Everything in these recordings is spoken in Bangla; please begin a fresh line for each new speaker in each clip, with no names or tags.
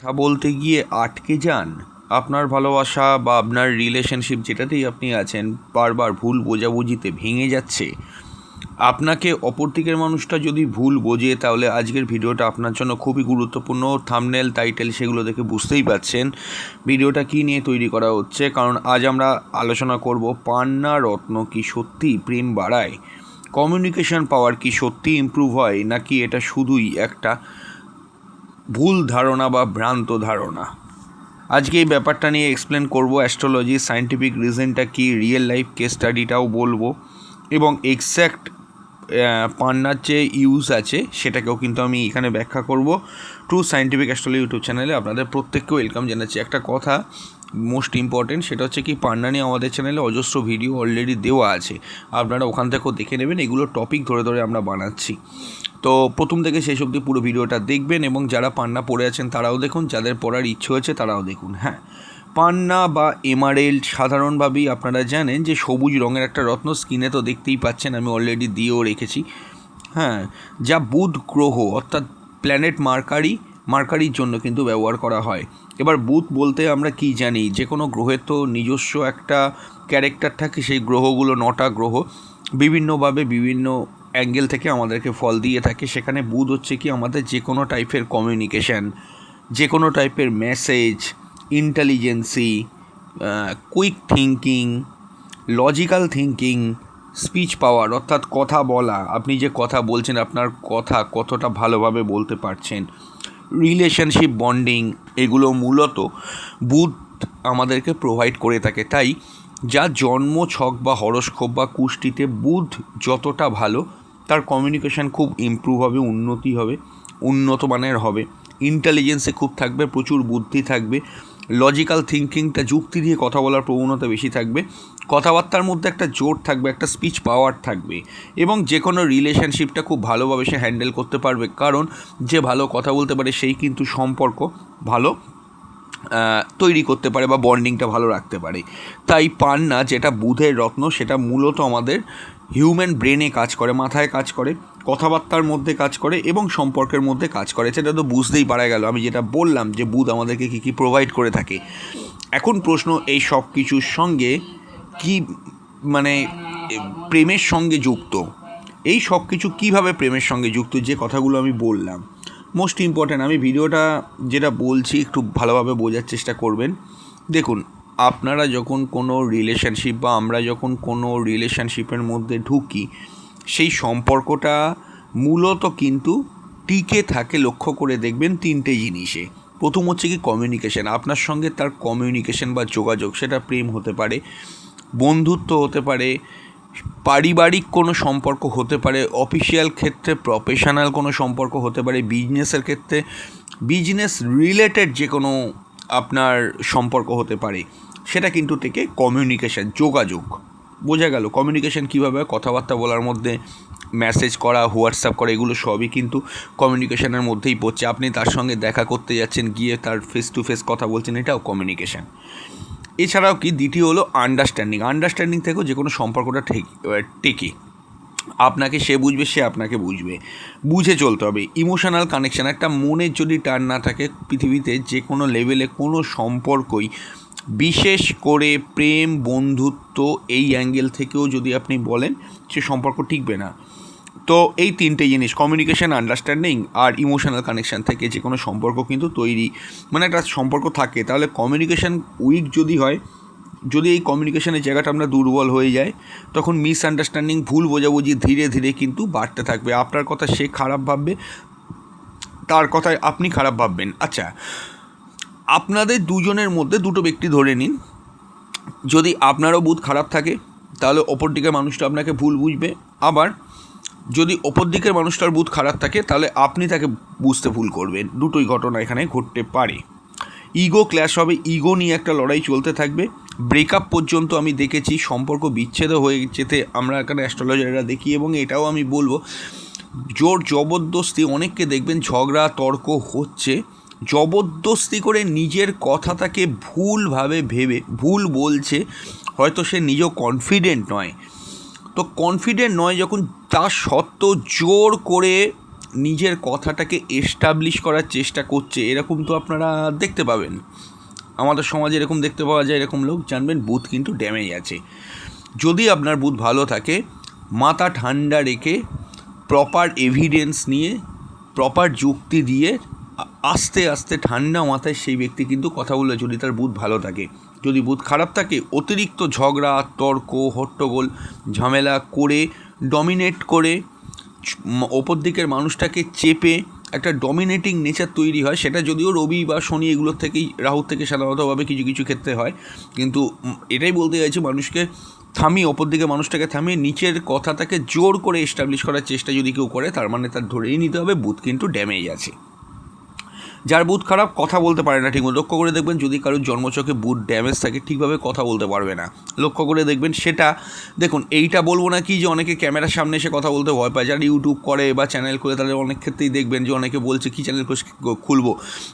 কথা বলতে গিয়ে আটকে যান, আপনার ভালোবাসা বা আপনার রিলেশনশিপ যেটাতেই আপনি আছেন বারবার ভুল বোঝাবুঝিতে ভেঙে যাচ্ছে, আপনাকে অপর দিকের মানুষটা যদি ভুল বোঝে তাহলে আজকের ভিডিওটা আপনার জন্য খুবই গুরুত্বপূর্ণ। থাম্বনেল, টাইটেল সেগুলো দেখে বুঝতেই পারছেন ভিডিওটা কী নিয়ে তৈরি করা হচ্ছে। কারণ আজ আমরা আলোচনা করব পান্না রত্ন কি সত্যি প্রেম বাড়ায়, কমিউনিকেশন পাওয়ার কি সত্যি ইমপ্রুভ হয়, নাকি এটা শুধুই একটা ভুল ধারণা বা ভ্রান্ত ধারণা। আজকে এই ব্যাপারটা নিয়ে এক্সপ্লেন করব, অ্যাস্ট্রোলজি সায়েন্টিফিক রিজনটা কি, রিয়েল লাইফ কেস স্টাডিটাও বলবো এবং এক্স্যাক্ট পান্নার যে ইউজ আছে সেটাকেও কিন্তু আমি এখানে ব্যাখ্যা করব। ট্রু সায়েন্টিফিক অ্যাস্ট্রোলজি ইউটিউব চ্যানেলে আপনাদের প্রত্যেককে ওয়েলকাম জানাচ্ছি। একটা কথা মোস্ট ইম্পর্টেন্ট, সেটা হচ্ছে কি পান্না নিয়ে আমাদের চ্যানেলে অজস্র ভিডিও অলরেডি দেওয়া আছে, আপনারা ওখান থেকেও দেখে নেবেন। এগুলো টপিক ধরে ধরে আমরা বানাচ্ছি, তো প্রথম থেকে শেষ অবধি পুরো ভিডিওটা দেখবেন এবং যারা পান্না পড়ে আছেন তারাও দেখুন, যাদের পড়ার ইচ্ছে হয়েছে তারাও দেখুন। হ্যাঁ, পান্না বা এমারেল্ড সাধারণভাবেই আপনারা জানেন যে সবুজ রঙের একটা রত্ন, স্ক্রিনে তো দেখতেই পাচ্ছেন, আমি অলরেডি দিয়েও রেখেছি। হ্যাঁ, যা বুধ গ্রহ অর্থাৎ প্ল্যানেট মার্কারির জন্য কিন্তু ব্যবহার করা হয়। এবার বুধ বলতে আমরা কি জানি, যে কোনো গ্রহের তো নিজস্ব একটা ক্যারেক্টার থাকে, সেই গ্রহগুলো 9টা গ্রহ বিভিন্নভাবে বিভিন্ন অ্যাঙ্গেল থেকে আমাদেরকে ফল দিয়ে থাকে। সেখানে বুধ হচ্ছে কি আমাদের যে কোনো টাইপের কমিউনিকেশান, যে কোনো টাইপের message, intelligence, quick thinking, logical thinking, speech power অর্থাৎ কথা বলা, আপনি যে কথা বলছেন আপনার কথা কতটা ভালোভাবে বলতে পারছেন, রিলেশনশিপ বন্ডিং, এগুলো মূলত বুধ আমাদেরকে প্রোভাইড করে থাকে। তাই যা জন্ম ছক বা হরস্কোপ বা কুষ্টিতে বুধ যতটা ভালো, তার কমিউনিকেশান খুব ইমপ্রুভ হবে, উন্নত মানের হবে, ইন্টেলিজেন্সে খুব থাকবে, প্রচুর বুদ্ধি থাকবে, লজিক্যাল থিঙ্কিংটা যুক্তি দিয়ে কথা বলার প্রবণতা বেশি থাকবে, কথাবার্তার মধ্যে একটা জোর থাকবে, একটা স্পিচ পাওয়ার থাকবে এবং যে কোনো রিলেশনশিপটা খুব ভালোভাবে সে হ্যান্ডেল করতে পারবে। কারণ যে ভালো কথা বলতে পারে সেই কিন্তু সম্পর্ক ভালো তৈরি করতে পারে বা বন্ডিংটা ভালো রাখতে পারে। তাই পান্না যেটা বুধের রত্ন, সেটা মূলত আমাদের হিউম্যান ব্রেনে কাজ করে, মাথায় কাজ করে, কথাবার্তার মধ্যে কাজ করে এবং সম্পর্কের মধ্যে কাজ করে। সেটা তো বুঝতেই পারা গেল, আমি যেটা বললাম যে বুধ আমাদেরকে কী কী প্রোভাইড করে থাকে। এখন প্রশ্ন, এই সব কিছুর সঙ্গে কি মানে প্রেমের সঙ্গে যুক্ত, এই সব কিছু কীভাবে প্রেমের সঙ্গে যুক্ত, যে কথাগুলো আমি বললাম মোস্ট ইম্পর্ট্যান্ট। আমি ভিডিওটা যেটা বলছি একটু ভালোভাবে বোঝার চেষ্টা করবেন। দেখুন, আপনারা যখন কোনো রিলেশনশিপ বা আমরা যখন কোনো রিলেশনশিপের মধ্যে ঢুকি, সেই সম্পর্কটা মূলত কিন্তু টিকে থাকে, লক্ষ্য করে দেখবেন 3টে জিনিসে। প্রথম হচ্ছে কি কমিউনিকেশান, আপনার সঙ্গে তার কমিউনিকেশান বা যোগাযোগ, সেটা প্রেম হতে পারে, বন্ধুত্ব হতে পারে, পারিবারিক কোনো সম্পর্ক হতে পারে, অফিসিয়াল ক্ষেত্রে প্রফেশনাল কোনো সম্পর্ক হতে পারে, বিজনেসের ক্ষেত্রে বিজনেস রিলেটেড যে কোনো আপনার সম্পর্ক হতে পারে, সেটা কিন্তু থেকে কমিউনিকেশান, যোগাযোগ। বোঝা গেল কমিউনিকেশান কীভাবে, কথাবার্তা বলার মধ্যে, মেসেজ করা, হোয়াটসঅ্যাপ করা, এগুলো সবই কিন্তু কমিউনিকেশানের মধ্যেই পড়ছে। আপনি তার সঙ্গে দেখা করতে যাচ্ছেন, গিয়ে তার ফেস টু ফেস কথা বলছেন, এটাও কমিউনিকেশান। এছাড়াও কি দ্বিতীয় হলো আন্ডারস্ট্যান্ডিং থেকেও যে কোনো সম্পর্কটা টেকে, আপনাকে সে বুঝবে, সে আপনাকে বুঝবে, বুঝে চলতে হবে। ইমোশনাল কানেকশান, একটা মনের যদি টান না থাকে পৃথিবীতে যে কোনো লেভেলে কোনো সম্পর্কই, বিশেষ করে প্রেম, বন্ধুত্ব, এই অ্যাঙ্গেল থেকেও যদি আপনি বলেন, সে সম্পর্ক টিকবে না। তো এই 3টে জিনিস, কমিউনিকেশান, আন্ডারস্ট্যান্ডিং আর ইমোশনাল কানেকশান থেকে যে কোনো সম্পর্ক কিন্তু তৈরি, মানে একটা সম্পর্ক থাকে। তাহলে কমিউনিকেশান উইক যদি হয়, যদি এই কমিউনিকেশানের জায়গাটা আমরা দুর্বল হয়ে যায়, তখন মিসআন্ডারস্ট্যান্ডিং, ভুল বোঝাবুঝি ধীরে ধীরে কিন্তু বাড়তে থাকবে। আপনার কথা সে খারাপ ভাববে, তার কথায় আপনি খারাপ ভাববেন। আচ্ছা, আপনাদের দুজনের মধ্যে দুটো ব্যক্তি ধরে নিন, যদি আপনারও বুধ খারাপ থাকে তাহলে অপর দিকের মানুষটা আপনাকে ভুল বুঝবে, আবার যদি অপর দিকের মানুষটার বুধ খারাপ থাকে তাহলে আপনি তাকে বুঝতে ভুল করবেন। দুটোই ঘটনা এখানে ঘটতে পারে। ইগো ক্ল্যাশ হবে, ইগো নিয়ে একটা লড়াই চলতে থাকবে, ব্রেকআপ পর্যন্ত আমি দেখেছি, সম্পর্ক বিচ্ছেদ হয়ে যেতে আমরা এখানে অ্যাস্ট্রোলজাররা দেখি। এবং এটাও আমি বলবো, জোর জবরদস্তি, অনেককে দেখবেন ঝগড়া তর্ক হচ্ছে, জবরদস্তি করে নিজের কথাটাকে ভুলভাবে ভেবে ভুল বলছে, হয়তো সে নিজেও কনফিডেন্ট নয়। তো কনফিডেন্ট নয় যখন, তা সত্ত্বেও জোর করে নিজের কথাটাকে এস্টাবলিশ করার চেষ্টা করছে, এরকম তো আপনারা দেখতে পাবেন। আমাদের সমাজে এরকম দেখতে পাওয়া যায়, এরকম লোক, জানবেন বুধ কিন্তু ড্যামেজ আছে। যদি আপনার বুধ ভালো থাকে, মাথা ঠান্ডা রেখে প্রপার এভিডেন্স নিয়ে, প্রপার যুক্তি দিয়ে আস্তে আস্তে ঠান্ডা মাথায় সেই ব্যক্তি কিন্তু কথা বললে, যদি তার বুধ ভালো থাকে। যদি বুধ খারাপ থাকে, অতিরিক্ত ঝগড়া, তর্ক, হট্টগোল, ঝামেলা করে, ডমিনেট করে, ওপর দিকের মানুষটাকে চেপে একটা ডমিনেটিং নেচার তৈরি হয়। সেটা যদিও রবি বা শনি এগুলোর থেকেই, রাহুর থেকে সাধারণতভাবে কিছু কিছু ক্ষেত্রে হয়, কিন্তু এটাই বলতে চাইছি, মানুষকে থামিয়ে, ওপর দিকে মানুষটাকে থামিয়ে নিচের কথাটাকে জোর করে এস্টাবলিশ করার চেষ্টা যদি কেউ করে, তার মানে তার ধরেই নিতে হবে বুধ কিন্তু ড্যামেজ আছে। যার বুধ খারাপ, কথা বলতে পারে না ঠিকমতো, লক্ষ্য করে দেখবেন যদি কারোর জন্মছকে বুধ ড্যামেজ থাকে, ঠিকভাবে কথা বলতে পারবে না, লক্ষ্য করে দেখবেন। সেটা দেখুন, এইটা বলবো না কি যে অনেকে ক্যামেরার সামনে এসে কথা বলতে ভয় পায়, যারা ইউটিউব করে বা চ্যানেল করে, তাদের অনেক ক্ষেত্রেই দেখবেন যে অনেকে বলছে কি চ্যানেল খুলবো,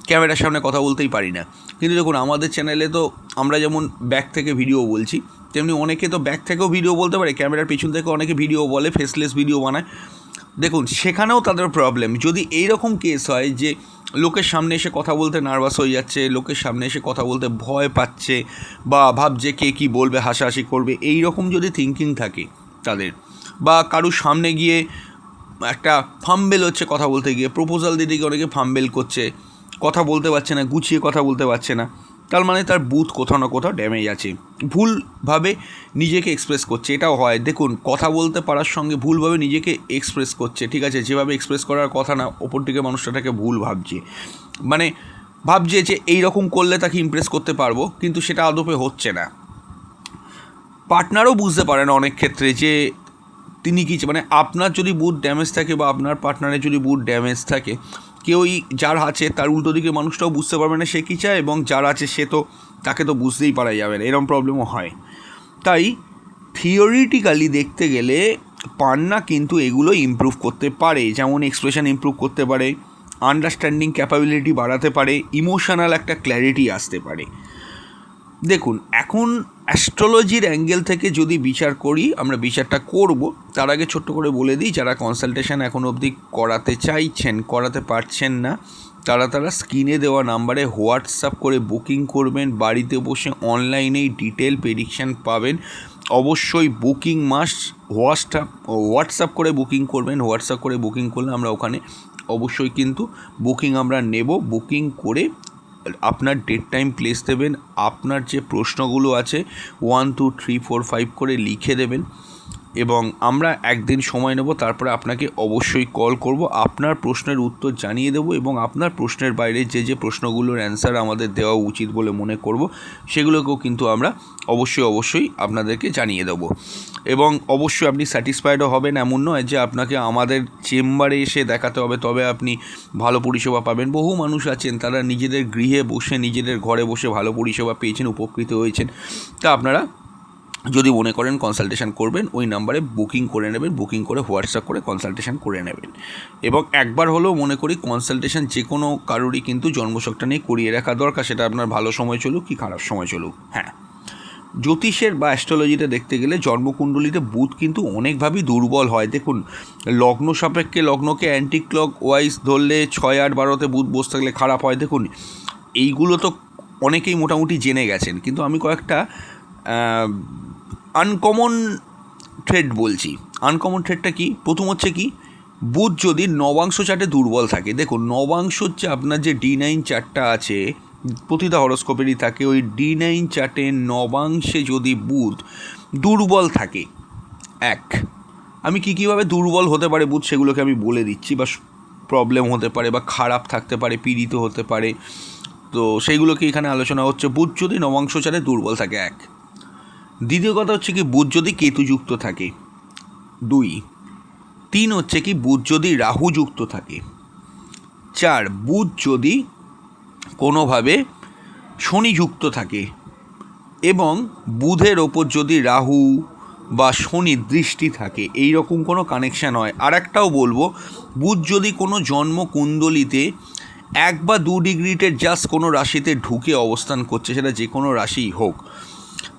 ক্যামেরার সামনে কথা বলতেই পারি না। কিন্তু দেখুন, আমাদের চ্যানেলে তো আমরা যেমন ব্যাক থেকে ভিডিও বলছি, তেমনি অনেকে তো ব্যাক থেকেও ভিডিও বলতে পারে, ক্যামেরার পিছন থেকে অনেকে ভিডিও বলে, ফেসলেস ভিডিও বানায়। দেখুন, সেখানেও তাদের প্রবলেম। যদি এইরকম কেস হয় যে লোকের সামনে এসে কথা বলতে নার্ভাস হয়ে যাচ্ছে, লোকের সামনে এসে কথা বলতে ভয় পাচ্ছে, বা ভাবছে কে কী বলবে, হাসাহাসি করবে, এই রকম যদি থিঙ্কিং থাকে তাদের, বা কারুর সামনে গিয়ে একটা ফাম্বেল হচ্ছে কথা বলতে গিয়ে, প্রপোজাল দিতে গিয়ে অনেকে ফাম্বেল করছে, কথা বলতে পারছে না, গুছিয়ে কথা বলতে পারছে না, তার মানে তার বুধ কোথাও না কোথাও ড্যামেজ আছে, ভুলভাবে নিজেকে এক্সপ্রেস করছে। এটাও হয়, দেখুন, কথা বলতে পারার সঙ্গে ভুলভাবে নিজেকে এক্সপ্রেস করছে, ঠিক আছে, যেভাবে এক্সপ্রেস করার কথা না, ওপর দিকে মানুষটাকে ভুল ভাবছে, মানে ভাবছে যে এই রকম করলে তাকে ইমপ্রেস করতে পারবো, কিন্তু সেটা আদপে হচ্ছে না। পার্টনারও বুঝতে পারে না অনেক ক্ষেত্রে যে তিনি কী, মানে আপনার যদি বুধ ড্যামেজ থাকে বা আপনার পার্টনারের যদি বুধ ড্যামেজ থাকে, কেউই যার আছে তার উল্টো দিকে মানুষটাও বুঝতে পারবে না সে কী চায়, এবং যার আছে সে তো, তাকে তো বুঝতেই পারা যাবে না, এরকম প্রবলেমও হয়। তাই থিওরিটিক্যালি দেখতে গেলে পান্না কিন্তু এগুলো ইমপ্রুভ করতে পারে, যেমন এক্সপ্রেশন ইমপ্রুভ করতে পারে, আন্ডারস্ট্যান্ডিং ক্যাপাবিলিটি বাড়াতে পারে, ইমোশনাল একটা ক্ল্যারিটি আসতে পারে। দেখুন, এখন অ্যাস্ট্রোলজির অ্যাঙ্গেল থেকে যদি বিচার করি, আমরা বিচারটা করব, তার আগে ছোট্ট করে বলে দিই, যারা কনসালটেশন এখন অবধি করাতে চাইছেন, করাতে পারছেন না, তারা স্ক্রিনে দেওয়া নাম্বারে হোয়াটসঅ্যাপ করে বুকিং করবেন। বাড়িতে বসে অনলাইনেই ডিটেল প্রেডিকশান পাবেন। অবশ্যই বুকিং মাস্ট, হোয়াটসঅ্যাপ করে বুকিং করবেন। হোয়াটসঅ্যাপ করে বুকিং করলে আমরা ওখানে অবশ্যই কিন্তু বুকিং আমরা নেব। বুকিং করে আপনার ডেট টাইম প্লেস দেবেন, আপনার যে প্রশ্নগুলো আছে 1 2 3 4 5 করে লিখে দেবেন, এবং আমরা একদিন সময় নেব, তারপরে আপনাকে অবশ্যই কল করব, আপনার প্রশ্নের উত্তর জানিয়ে দেবো, এবং আপনার প্রশ্নের বাইরে যে যে প্রশ্নগুলোর অ্যান্সার আমাদের দেওয়া উচিত বলে মনে করব, সেগুলোকেও কিন্তু আমরা অবশ্যই আপনাদেরকে জানিয়ে দেবো। এবং অবশ্যই আপনি স্যাটিসফাইডও হবেন, এমন নয় যে আপনাকে আমাদের চেম্বারে এসে দেখাতে হবে তবে আপনি ভালো পরিষেবা পাবেন। বহু মানুষ আছেন, তারা নিজেদের গৃহে বসে, নিজেদের ঘরে বসে ভালো পরিষেবা পেয়েছেন, উপকৃত হয়েছেন। তা আপনারা যদি মনে করেন কনসালটেশন করবেন, ওই নাম্বারে বুকিং করে নেবেন, বুকিং করে হোয়াটসঅ্যাপ করে কনসালটেশন করে নেবেন। এবং একবার হলেও মনে করি কনসালটেশন যে কোনো কারোরই কিন্তু জন্মছকটা নিয়ে করিয়ে রাখা দরকার, সেটা আপনার ভালো সময় চলুক কি খারাপ সময় চলুক। হ্যাঁ, জ্যোতিষের বা অ্যাস্ট্রোলজিতে দেখতে গেলে জন্মকুণ্ডলিতে বুধ কিন্তু অনেকভাবেই দুর্বল হয়। দেখুন, লগ্ন সাপেক্ষে, লগ্নকে অ্যান্টি ক্লক ওয়াইজ ধরলে 6 8 12তে বুধ বসে থাকলে খারাপ হয়। দেখুন, এইগুলো তো অনেকেই মোটামুটি জেনে গেছেন, কিন্তু আমি কয়েকটা আনকমন ট্রেড বলছি। আনকমন ট্রেডটা কি? প্রথম হচ্ছে কি, বুধ যদি নবাংশ চার্টে দুর্বল থাকে। দেখুন, নবাংশ হচ্ছে আপনার যে D9 চার্টটা আছে, প্রতিটা হরোস্কোপেরই থাকে, ওই D9 চার্টে নবাংশে যদি বুধ দুর্বল থাকে, আমি কীভাবে দুর্বল হতে পারে বুধ সেগুলোকে আমি বলে দিচ্ছি, বা প্রবলেম হতে পারে, বা খারাপ থাকতে পারে, পীড়িত হতে পারে, তো সেইগুলোকে এখানে আলোচনা হচ্ছে। বুধ যদি নবাংশ চার্টে দুর্বল থাকে, দ্বিতীয় কথা হচ্ছে কি, বুধ যদি কেতুযুক্ত থাকে, 2, 3 হচ্ছে কি, বুধ যদি রাহুযুক্ত থাকে, 4, বুধ যদি কোনোভাবে শনিযুক্ত থাকে, এবং বুধের ওপর যদি রাহু বা শনি দৃষ্টি থাকে, এই রকম কোনো কানেকশান হয়। আর একটাও বলবো, বুধ যদি কোনো জন্মকুণ্ডলিতে 1 বা 2 ডিগ্রিতে জাস্ট কোনো রাশিতে ঢুকে অবস্থান করছে, সেটা যে কোনো রাশিই হোক,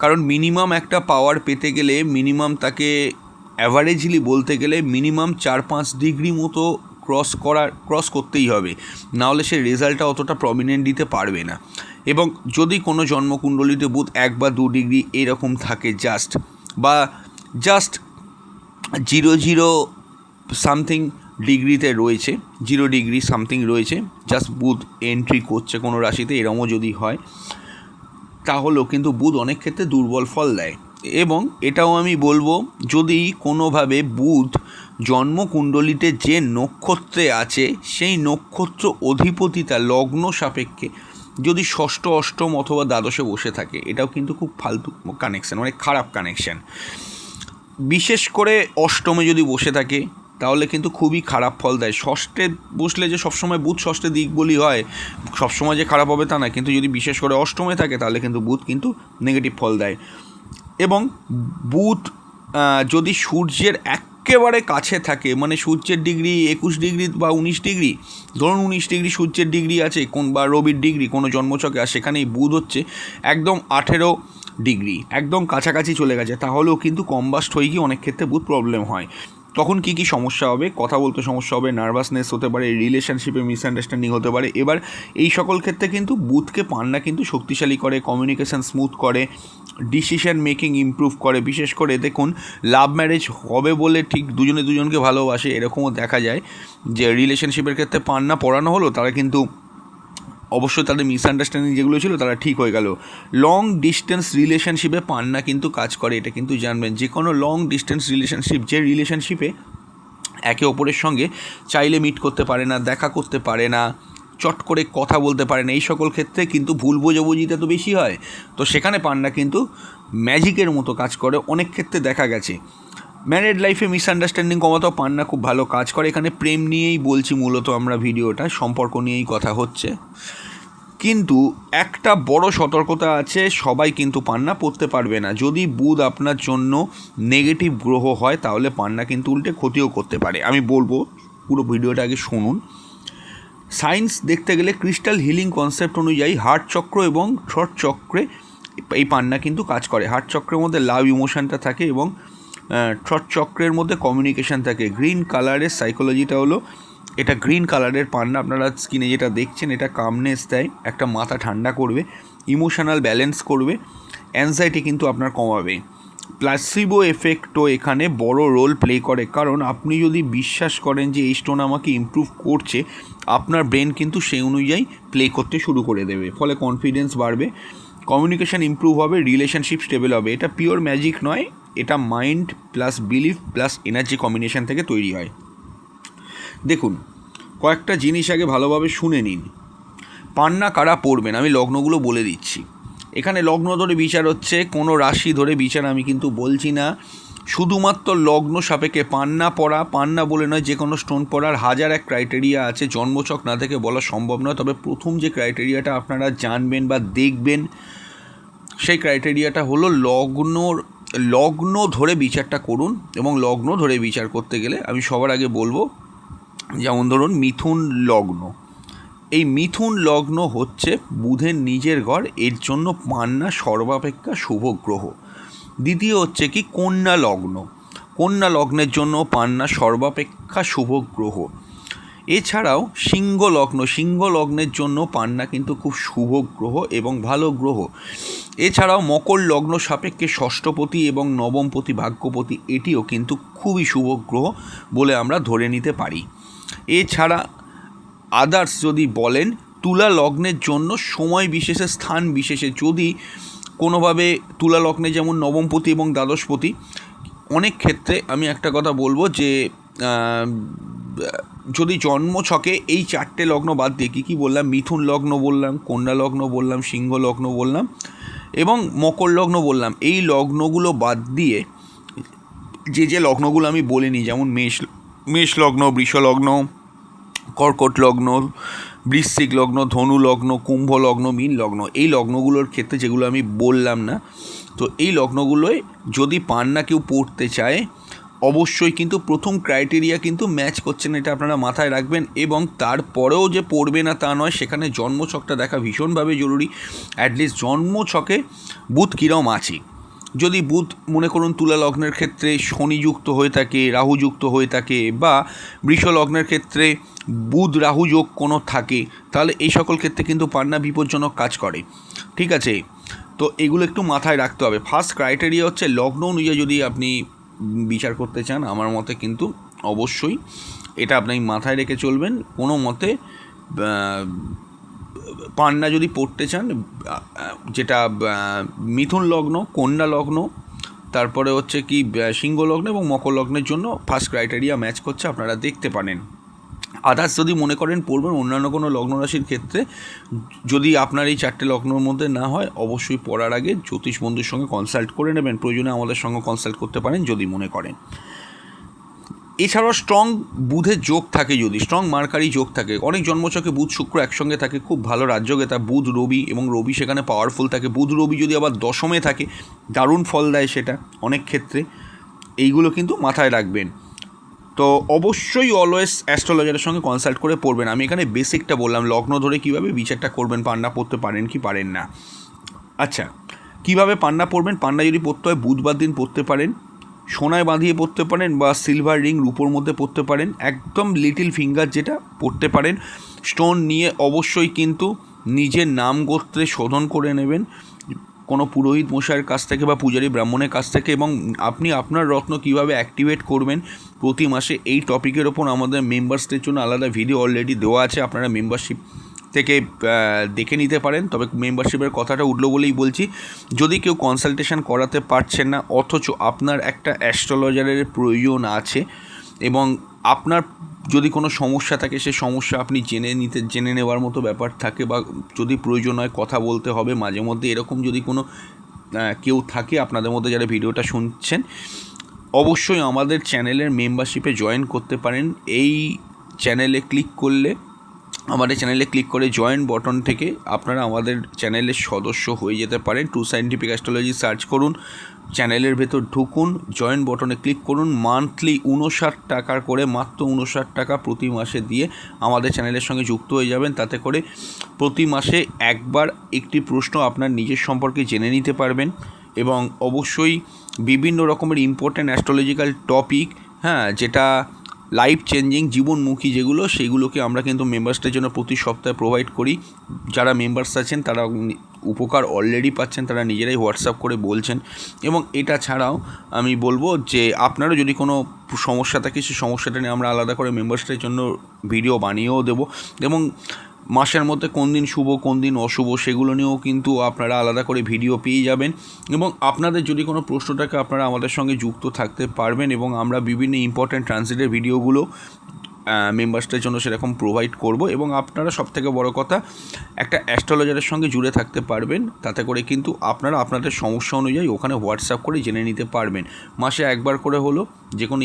কারণ মিনিমাম একটা পাওয়ার পেতে গেলে, মিনিমাম তাকে অ্যাভারেজলি বলতে গেলে মিনিমাম 4-5 ডিগ্রি মতো ক্রস করতেই হবে, নাহলে সে রেজাল্টটা অতটা প্রমিনেন্ট দিতে পারবে না। এবং যদি কোনো জন্মকুণ্ডলিতে বুধ 1 বা 2 ডিগ্রি এরকম থাকে জাস্ট 0 সামথিং ডিগ্রিতে রয়েছে, 0 ডিগ্রি সামথিং রয়েছে, জাস্ট বুধ এন্ট্রি করছে কোনো রাশিতে, এরমও যদি হয় তাহলেও কিন্তু বুধ অনেক ক্ষেত্রে দুর্বল ফল দেয়। এবং এটাও আমি বলবো, যদি কোনোভাবে বুধ জন্মকুণ্ডলিতে যে নক্ষত্রে আছে সেই নক্ষত্র অধিপতিতা লগ্ন সাপেক্ষে যদি ষষ্ঠ, অষ্টম অথবা দ্বাদশে বসে থাকে, এটাও কিন্তু খুব ফালতু কানেকশান, মানে খারাপ কানেকশান। বিশেষ করে অষ্টমে যদি বসে থাকে তাহলে কিন্তু খুবই খারাপ ফল দেয়। ষষ্ঠে বসলে যে সবসময় বুধ ষষ্ঠে দিক বলি হয়, সবসময় যে খারাপ হবে তা না, কিন্তু যদি বিশেষ করে অষ্টমে থাকে তাহলে কিন্তু বুধ কিন্তু নেগেটিভ ফল দেয়। এবং বুধ যদি সূর্যের একেবারে কাছে থাকে, মানে সূর্যের ডিগ্রি 21 ডিগ্রি বা 19 ডিগ্রি, ধরুন 19 ডিগ্রি সূর্যের ডিগ্রি আছে বা রবির ডিগ্রি কোনো জন্মছকে, আর সেখানেই বুধ হচ্ছে একদম 18 ডিগ্রি, একদম কাছাকাছি চলে গেছে, তাহলেও কিন্তু কম্বাস্ট হয়ে গিয়ে অনেক ক্ষেত্রে বুধ প্রবলেম হয়। তখন কী কী সমস্যা হবে? কথা বলতে সমস্যা হবে, নার্ভাসনেস হতে পারে, রিলেশনশিপে মিসআন্ডারস্ট্যান্ডিং হতে পারে। এবার এই সকল ক্ষেত্রে কিন্তু বুধকে পান্না কিন্তু শক্তিশালী করে, কমিউনিকেশান স্মুথ করে, ডিসিশন মেকিং ইমপ্রুভ করে। বিশেষ করে দেখুন, লাভ ম্যারেজ হবে বলে ঠিক দুজনে দুজনকে ভালোবাসে এরকমও দেখা যায়, যে রিলেশনশিপের ক্ষেত্রে পান্না পড়ানো হলো, তারা কিন্তু অবশ্যই তাদের মিসআন্ডারস্ট্যান্ডিং যেগুলো ছিল তারা ঠিক হয়ে গেল। লং ডিস্টেন্স রিলেশনশিপে পান্না কিন্তু কাজ করে, এটা কিন্তু জানবেন। যে কোনো লং ডিস্টেন্স রিলেশনশিপ, যে রিলেশনশিপে একে অপরের সঙ্গে চাইলে মিট করতে পারে না, দেখা করতে পারে না, চট করে কথা বলতে পারে না, এই সকল ক্ষেত্রে কিন্তু ভুল বোঝাবুঝিটা তো বেশি হয়। তো সেখানে পান্না কিন্তু ম্যাজিকের মতো কাজ করে, অনেক ক্ষেত্রে দেখা গেছে। ম্যারিড লাইফে মিসআন্ডারস্ট্যান্ডিং কমাতেও পান্না খুব ভালো কাজ করে। এখানে প্রেম নিয়েই বলছি মূলত আমরা, ভিডিওটা সম্পর্ক নিয়েই কথা হচ্ছে। কিন্তু একটা বড় সতর্কতা আছে, সবাই কিন্তু পান্না পড়তে পারবে না। যদি বুধ আপনার জন্য নেগেটিভ গ্রহ হয় তাহলে পান্না কিন্তু উল্টে ক্ষতিও করতে পারে। আমি বলবো পুরো ভিডিওটা আগে শুনুন। সায়েন্স দেখতে গেলে ক্রিস্টাল হিলিং কনসেপ্ট অনুযায়ী হার্ট চক্র এবং থ্রট চক্রে এই পান্না কিন্তু কাজ করে। হার্ট চক্রের মধ্যে লাভ ইমোশনটা থাকে এবং থ্রট চক্রের মধ্যে কমিউনিকেশান থাকে। গ্রিন কালারের সাইকোলজিটা হলো, এটা গ্রিন কালারের পান্না, আপনারা স্কিনে যেটা দেখছেন, এটা কামনেস দেয়, একটা মাথা ঠান্ডা করবে, ইমোশনাল ব্যালেন্স করবে, অ্যাংজাইটি কিন্তু আপনার কমাবে। প্লাসিবো এফেক্টও এখানে বড় রোল প্লে করে, কারণ আপনি যদি বিশ্বাস করেন যে এই স্টোন আমাকে ইমপ্রুভ করছে, আপনার ব্রেন কিন্তু সেই অনুযায়ী প্লে করতে শুরু করে দেবে, ফলে কনফিডেন্স বাড়বে, কমিউনিকেশান ইমপ্রুভ হবে, রিলেশনশিপ স্টেবল হবে। এটা পিওর ম্যাজিক নয়, এটা mind plus belief plus energy combination থেকে তৈরি হয়। দেখুন, কয়েকটা জিনিস আগে ভালোভাবে শুনে নিন। পান্না কারা পড়বেন আমি লগ্নগুলো বলে দিচ্ছি। এখানে লগ্ন ধরে বিচার হচ্ছে, কোনো রাশি ধরে বিচার আমি কিন্তু বলছি না। শুধুমাত্র লগ্ন সাপেক্ষে পান্না পড়া, পান্না বলে নয়, যে কোনো স্টোন পড়ার হাজার এক ক্রাইটেরিয়া আছে, জন্মছক না থেকে বলা সম্ভব নয়। তবে প্রথম যে ক্রাইটেরিয়াটা আপনারা জানবেন বা দেখবেন, সেই ক্রাইটেরিয়াটা হলো লগ্ন ধরে বিচারটা করুন। এবং লগ্ন ধরে বিচার করতে গেলে আমি সবার আগে বলবো, যেমন ধরুন মিথুন লগ্ন, এই মিথুন লগ্ন হচ্ছে বুধের নিজের ঘর, এর জন্য পান্না সর্বাপেক্ষা শুভ গ্রহ। দ্বিতীয় হচ্ছে কি কন্যা লগ্ন, কন্যা লগ্নের জন্য পান্না সর্বাপেক্ষা শুভ গ্রহ। এছাড়াও সিংহ লগ্নের জন্য পান্না কিন্তু খুব শুভ গ্রহ এবং ভালো গ্রহ। এছাড়াও মকর লগ্ন সাপেক্ষে ষষ্ঠপতি এবং নবমপতি ভাগ্যপতি, এটিও কিন্তু খুবই শুভ গ্রহ বলে আমরা ধরে নিতে পারি। এছাড়া আদার্স যদি বলেন, তুলা লগ্নের জন্য সময় বিশেষে, স্থান বিশেষে, যদি কোনোভাবে তুলা লগ্নে যেমন নবমপতি এবং দ্বাদশপতি, অনেক ক্ষেত্রে আমি একটা কথা বলবো যে যদি জন্মছকে এই 4টে লগ্ন বাদ দিয়ে কী বললাম, মিথুন লগ্ন বললাম, কন্যা লগ্ন বললাম, সিংহ লগ্ন বললাম এবং মকর লগ্ন বললাম, এই লগ্নগুলো বাদ দিয়ে যে লগ্নগুলো আমি বলিনি, যেমন মেষ লগ্ন, বৃষ লগ্ন, কর্কট লগ্ন, বৃশ্চিক লগ্ন, ধনু লগ্ন, কুম্ভ লগ্ন, মীন লগ্ন, এই লগ্নগুলোর ক্ষেত্রে যেগুলো আমি বললাম না, তো এই লগ্নগুলোয় যদি পান্না কেউ পড়তে চায়, অবশ্যই কিন্তু প্রথম ক্রাইটেরিয়া কিন্তু ম্যাচ করছে না, এটা আপনারা মাথায় রাখবেন। এবং তারপরেও যে পড়বে না তা নয়, সেখানে জন্মছকটা দেখা ভীষণভাবে জরুরি। অ্যাটলিস্ট জন্মছকে বুধ কীরম আছে, যদি বুধ মনে করুন তুলা লগ্নের ক্ষেত্রে শনিযুক্ত হয়ে থাকে, রাহুযুক্ত হয়ে থাকে, বা বৃষ লগ্নের ক্ষেত্রে বুধ রাহু যোগ কোনো থাকে, তাহলে এই সকল ক্ষেত্রে কিন্তু পান্না বিপজ্জনক কাজ করে। ঠিক আছে, তো এগুলো একটু মাথায় রাখতে হবে। ফার্স্ট ক্রাইটেরিয়া হচ্ছে লগ্ন অনুযায়ী যদি আপনি বিচার করতে চান, আমার মতে কিন্তু অবশ্যই এটা আপনি মাথায় রেখে চলবেন। কোনো মতে পান্না যদি পড়তে চান, যেটা মিথুন লগ্ন, কন্যা লগ্ন, তারপরে হচ্ছে কি সিংহ লগ্ন এবং মকর লগ্নের জন্য ফার্স্ট ক্রাইটেরিয়া ম্যাচ করছে, আপনারা দেখতে পারেন। আদার্স যদি মনে করেন পড়বেন অন্যান্য কোনো লগ্ন রাশির ক্ষেত্রে, যদি আপনার এই 4টে লগ্নের মধ্যে না হয়, অবশ্যই পড়ার আগে জ্যোতিষ বন্ধুর সঙ্গে কনসাল্ট করে নেবেন। প্রয়োজনে আমাদের সঙ্গে কনসাল্ট করতে পারেন যদি মনে করেন। এছাড়াও স্ট্রং বুধের যোগ থাকে, যদি স্ট্রং মার্কারি যোগ থাকে, অনেক জন্মছকে বুধ শুক্র একসঙ্গে থাকে, খুব ভালো রাজ্যগেতা। বুধ রবি, এবং রবি সেখানে পাওয়ারফুল থাকে। বুধ রবি যদি আবার দশমে থাকে, দারুণ ফল দেয় সেটা অনেক ক্ষেত্রে। এইগুলো কিন্তু মাথায় রাখবেন। তো অবশ্যই অলওয়েজ অ্যাস্ট্রোলজারের সঙ্গে কনসাল্ট করে পড়বেন। আমি এখানে বেসিকটা বললাম, লগ্ন ধরে কীভাবে বিচারটা করবেন, পান্না পড়তে পারেন কি পারেন না। আচ্ছা, কীভাবে পান্না পড়বেন? পান্না যদি পড়তে হয় বুধবার দিন পড়তে পারেন, সোনায় বাঁধিয়ে পড়তে পারেন, বা সিলভার রিং রূপোর মধ্যে পড়তে পারেন, একদম লিটিল ফিঙ্গার যেটা পড়তে পারেন। স্টোন নিয়ে অবশ্যই কিন্তু নিজের নাম গোত্রে শোধন করে নেবেন কোনো পুরোহিত মশাইয়ের কাছ থেকে বা পূজারী ব্রাহ্মণের কাছ থেকে। এবং আপনি আপনার রত্ন কীভাবে অ্যাক্টিভেট করবেন প্রতি মাসে, এই টপিকের ওপর আমাদের মেম্বার্সদের জন্য আলাদা ভিডিও অলরেডি দেওয়া আছে, আপনারা মেম্বারশিপ থেকে দেখে নিতে পারেন। তবে মেম্বারশিপের কথাটা উঠলো বলেই বলছি, যদি কেউ কনসালটেশন করাতে পারছেন না, অথচ আপনার একটা অ্যাস্ট্রোলজারের প্রয়োজন আছে, এবং আপনার যদি কোনো সমস্যা থাকে, সে সমস্যা আপনি জেনে নেওয়ার মতো ব্যাপার থাকে, বা যদি প্রয়োজন হয় কথা বলতে হবে মাঝে মধ্যে, এরকম যদি কোনো কেউ থাকে আপনাদের মধ্যে যারা ভিডিওটা শুনছেন, অবশ্যই আমাদের চ্যানেলের মেম্বারশিপে জয়েন করতে পারেন। এই চ্যানেলে ক্লিক করলে, আমাদের চ্যানেলে ক্লিক করে জয়েন বটন থেকে আপনারা আমাদের চ্যানেলের সদস্য হয়ে যেতে পারেন। ট্রু সায়েন্টিফিক অ্যাস্ট্রোলজি সার্চ করুন, চ্যানেলের ভেতর ঢুকুন, জয়েন বটনে ক্লিক করুন। মান্থলি 59 টাকার করে, মাত্র 59 টাকা প্রতি মাসে দিয়ে আমাদের চ্যানেলের সঙ্গে যুক্ত হয়ে যাবেন। তাতে করে প্রতি মাসে একবার একটি প্রশ্ন আপনার নিজের সম্পর্কে জেনে নিতে পারবেন, এবং অবশ্যই বিভিন্ন রকমের ইম্পর্ট্যান্ট অ্যাস্ট্রোলজিক্যাল টপিক, যেটা লাইফ চেঞ্জিং, জীবনমুখী যেগুলো, সেইগুলোকে আমরা কিন্তু মেম্বার্সদের জন্য প্রতি সপ্তাহে প্রোভাইড করি। যারা মেম্বার্স আছেন তারা উপকার অলরেডি পাচ্ছেন, তারা নিজেরাই হোয়াটসঅ্যাপ করে বলছেন। এবং এটা ছাড়াও আমি বলবো যে আপনারও যদি কোনো সমস্যা থাকে, সেই সমস্যাটা নিয়ে আমরা আলাদা করে মেম্বার্সদের জন্য ভিডিও বানিয়েও দেবো। এবং মাসের মধ্যে কোন দিন শুভ কোন দিন অশুভ সেগুলো নিয়েও কিন্তু আপনারা আলাদা করে ভিডিও পেয়ে যাবেন। এবং আপনাদের যদি কোনো প্রশ্ন থাকে, আপনারা আমাদের সঙ্গে যুক্ত থাকতে পারবেন, এবং আমরা বিভিন্ন ইম্পর্ট্যান্ট ট্রানজিটের ভিডিওগুলো মেম্বার্সদের জন্য সেরকম প্রোভাইড করব। এবং আপনারা সবথেকে বড় কথা, একটা অ্যাস্ট্রোলজারের সঙ্গে জুড়ে থাকতে পারবেন, তাতে করে কিন্তু আপনারা আপনাদের সমস্যা অনুযায়ী ওখানে হোয়াটসঅ্যাপ করে জেনে নিতে পারবেন। মাসে একবার করে হলো যে কোনো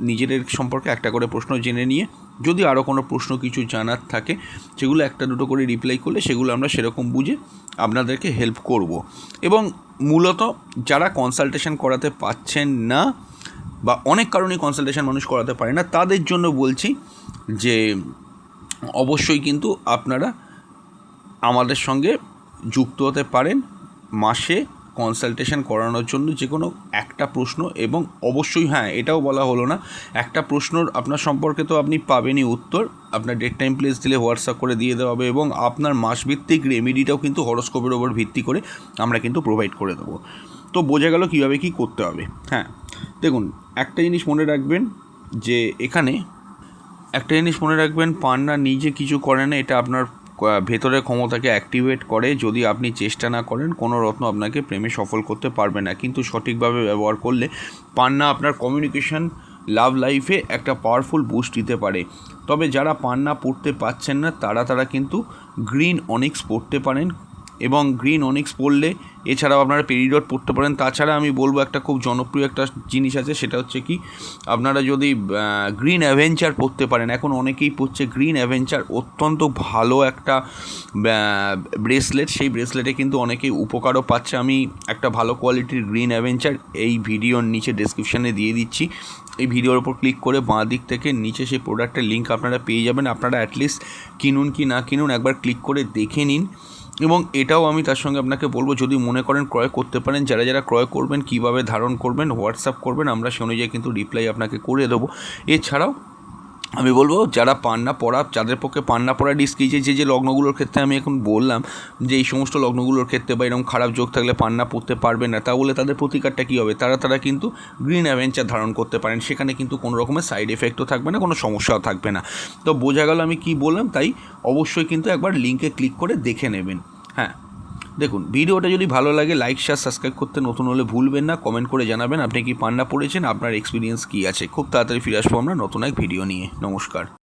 নিজেদের সম্পর্কে একটা করে প্রশ্ন জেনে নিয়ে, যদি আরও কোনো প্রশ্ন কিছু জানার থাকে, সেগুলো একটা দুটো করে রিপ্লাই করলে সেগুলো আমরা সেরকম বুঝে আপনাদেরকে হেল্প করব। এবং মূলত যারা কনসালটেশন করাতে পারছেন না, বা অনেক কারণেই কনসালটেশন মানুষ করাতে পারে না, তাদের জন্য বলছি যে অবশ্যই কিন্তু আপনারা আমাদের সঙ্গে যুক্ত হতে পারেন মাসে কনসালটেশন করানোর জন্য। যে কোনো একটা প্রশ্ন, এবং অবশ্যই এটাও বলা হলো না, একটা প্রশ্নর আপনার সম্পর্কে তো আপনি পাবেনই উত্তর, আপনার ডেট টাইম প্লেস দিলে হোয়াটসঅ্যাপ করে দিয়ে দেওয়া হবে, এবং আপনার মাসভিত্তিক রেমেডিটাও কিন্তু হরোস্কোপের ওপর ভিত্তি করে আমরা কিন্তু প্রোভাইড করে দেবো। তো বোঝা গেল কীভাবে কী করতে হবে। দেখুন, একটা জিনিস মনে রাখবেন, যে এখানে একটা জিনিস মনে রাখবেন, পান্না নিজে কিছু করে না, এটা আপনার ভেতরের ক্ষমতাকে অ্যাক্টিভেট করে। যদি আপনি চেষ্টা না করেন, কোনো রত্ন আপনাকে প্রেমে সফল করতে পারবে না, কিন্তু সঠিকভাবে ব্যবহার করলে পান্না আপনার কমিউনিকেশন, লাভ লাইফে একটা পাওয়ারফুল বুস্ট দিতে পারে। তবে যারা পান্না পড়তে পারছেন না, তারা কিন্তু গ্রিন অনিক্স পড়তে পারেন, এবং গ্রিন অনিক্স পড়লে এছাড়াও আপনারা পেরিডট পড়তে পারেন। তাছাড়া আমি বলবো একটা খুব জনপ্রিয় একটা জিনিস আছে, সেটা হচ্ছে কি, আপনারা যদি গ্রিন অ্যাভেঞ্চার পড়তে পারেন, এখন অনেকেই পড়ছে গ্রিন অ্যাভেঞ্চার, অত্যন্ত ভালো একটা ব্রেসলেট। সেই ব্রেসলেটে কিন্তু অনেকেই উপকারও পাচ্ছে। আমি একটা ভালো কোয়ালিটির গ্রিন অ্যাভেঞ্চার এই ভিডিওর নিচে ডেসক্রিপশানে দিয়ে দিচ্ছি। এই ভিডিওর ওপর ক্লিক করে বাঁ দিক থেকে নিচে সেই প্রোডাক্টের লিঙ্ক আপনারা পেয়ে যাবেন। আপনারা অ্যাটলিস্ট কিনুন কি না কিনুন, একবার ক্লিক করে দেখে নিন। এবং এটাও আমি তার সঙ্গে আপনাকে বলবো, যদি মনে করেন ক্রয় করতে পারেন, যারা যারা ক্রয় করবেন কীভাবে ধারণ করবেন হোয়াটসঅ্যাপ করবেন, আমরা সে অনুযায়ী কিন্তু রিপ্লাই আপনাকে করে দেবো। এছাড়াও আমি বলবো যারা পান্না পড়া, যাদের পক্ষে পান্না পড়া রিস্ক, যে লগ্নগুলোর ক্ষেত্রে আমি এখন বললাম যে এই সমস্ত লগ্নগুলোর ক্ষেত্রে বা এরকম খারাপ যোগ থাকলে পান্না পড়তে পারবে না, তাহলে তাদের প্রতিকারটা কী হবে, তারা কিন্তু গ্রিন অ্যাভেঞ্চার ধারণ করতে পারেন। সেখানে কিন্তু কোনো রকমের সাইড এফেক্টও থাকবে না, কোনো সমস্যাও থাকবে না। তো বোঝা গেল আমি কী বললাম, তাই অবশ্যই কিন্তু একবার লিঙ্কে ক্লিক করে দেখে নেবেন। হ্যাঁ, দেখুন, ভিডিওটা যদি ভালো লাগে লাইক শেয়ার সাবস্ক্রাইব করতে নতুন হলে ভুলবেন না। কমেন্ট করে জানাবেন আপনি কি পান্না পড়েছেন, আপনার এক্সপিরিয়েন্স কী আছে। খুব তাড়াতাড়ি ফিরে আসবো আমরা নতুন এক ভিডিও নিয়ে। নমস্কার।